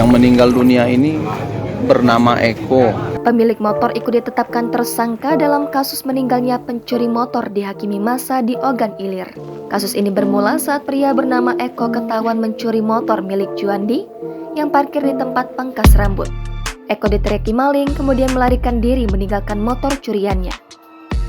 Yang meninggal dunia ini bernama Eko. Pemilik motor ikut ditetapkan tersangka dalam kasus meninggalnya pencuri motor dihakimi massa di Ogan Ilir. Kasus ini bermula saat pria bernama Eko ketahuan mencuri motor milik Juandi yang parkir di tempat pangkas rambut. Eko diteriaki maling, kemudian melarikan diri meninggalkan motor curiannya.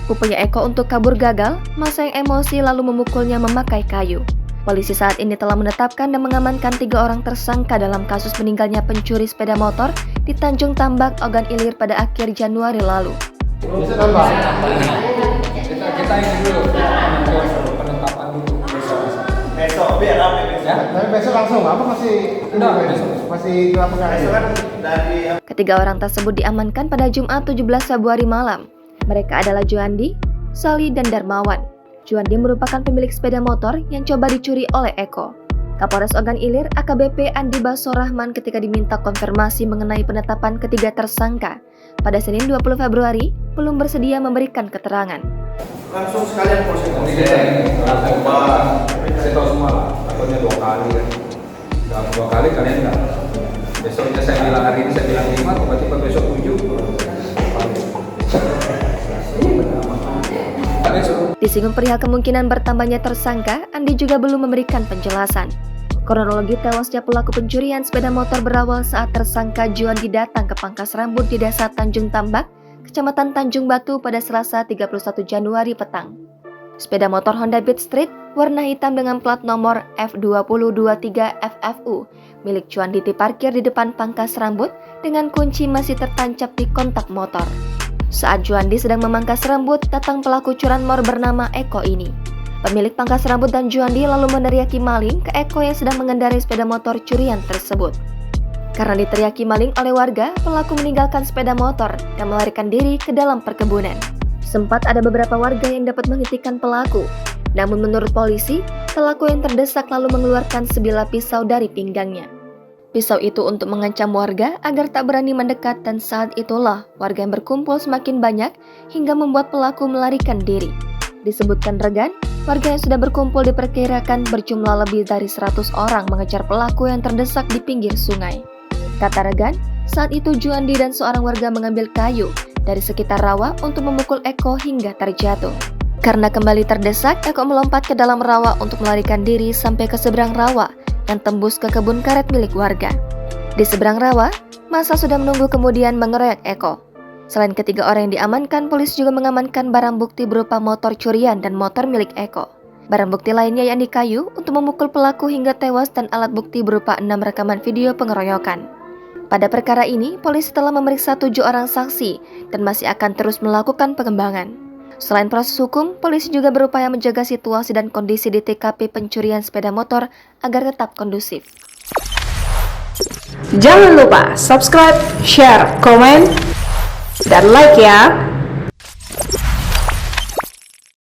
Upaya Eko untuk kabur gagal, massa yang emosi lalu memukulnya memakai kayu. Polisi saat ini telah menetapkan dan mengamankan 3 orang tersangka dalam kasus meninggalnya pencuri sepeda motor di Tanjung Tambak, Ogan Ilir pada akhir Januari lalu. Bisa tambah. Kita ini dulu penetapan dulu besok biar rame ya. Tapi besok langsung apa masih masih lapangan dari. Ketiga orang tersebut diamankan pada Jumat 17 Februari malam. Mereka adalah Juandi, Sali, dan Darmawan. Juandi merupakan pemilik sepeda motor yang coba dicuri oleh Eko. Kapolres Ogan Ilir AKBP Andi Basorahman ketika diminta konfirmasi mengenai penetapan ketiga tersangka pada Senin 20 Februari belum bersedia memberikan keterangan. Langsung sekalian proses. Saya tahu semua lah, takutnya 2 kali kan. Dalam 2 kali kalian enggak. Besoknya saya bilang hari ini saya bilang 5, tiba-tiba besok 7. Disinggung perihal kemungkinan bertambahnya tersangka, Andi juga belum memberikan penjelasan. Kronologi tewasnya pelaku pencurian sepeda motor berawal saat tersangka Juandi datang ke pangkas rambut di Desa Tanjung Tambak, Kecamatan Tanjung Batu pada Selasa 31 Januari petang. Sepeda motor Honda Beat Street warna hitam dengan plat nomor F2023FFU milik Juandi diparkir di depan pangkas rambut dengan kunci masih tertancap di kontak motor. Saat Juandi sedang memangkas rambut, datang pelaku curanmor bernama Eko ini. Pemilik pangkas rambut dan Juandi lalu meneriaki maling ke Eko yang sedang mengendarai sepeda motor curian tersebut. Karena diteriaki maling oleh warga, pelaku meninggalkan sepeda motor dan melarikan diri ke dalam perkebunan. Sempat ada beberapa warga yang dapat menghentikan pelaku. Namun menurut polisi, pelaku yang terdesak lalu mengeluarkan sebilah pisau dari pinggangnya. Pisau itu untuk mengancam warga agar tak berani mendekat dan saat itulah warga yang berkumpul semakin banyak hingga membuat pelaku melarikan diri. Disebutkan Regan, warga yang sudah berkumpul diperkirakan berjumlah lebih dari 100 orang mengejar pelaku yang terdesak di pinggir sungai. Kata Regan, saat itu Juandi dan seorang warga mengambil kayu dari sekitar rawa untuk memukul Eko hingga terjatuh. Karena kembali terdesak, Eko melompat ke dalam rawa untuk melarikan diri sampai ke seberang rawa dan tembus ke kebun karet milik warga. Di seberang rawa, massa sudah menunggu kemudian mengeroyok Eko. Selain ketiga orang yang diamankan, polisi juga mengamankan barang bukti berupa motor curian dan motor milik Eko. Barang bukti lainnya yakni kayu untuk memukul pelaku hingga tewas dan alat bukti berupa 6 rekaman video pengeroyokan. Pada perkara ini, polisi telah memeriksa 7 orang saksi dan masih akan terus melakukan pengembangan. Selain proses hukum, polisi juga berupaya menjaga situasi dan kondisi di TKP pencurian sepeda motor agar tetap kondusif. Jangan lupa subscribe, share, komen, dan like ya!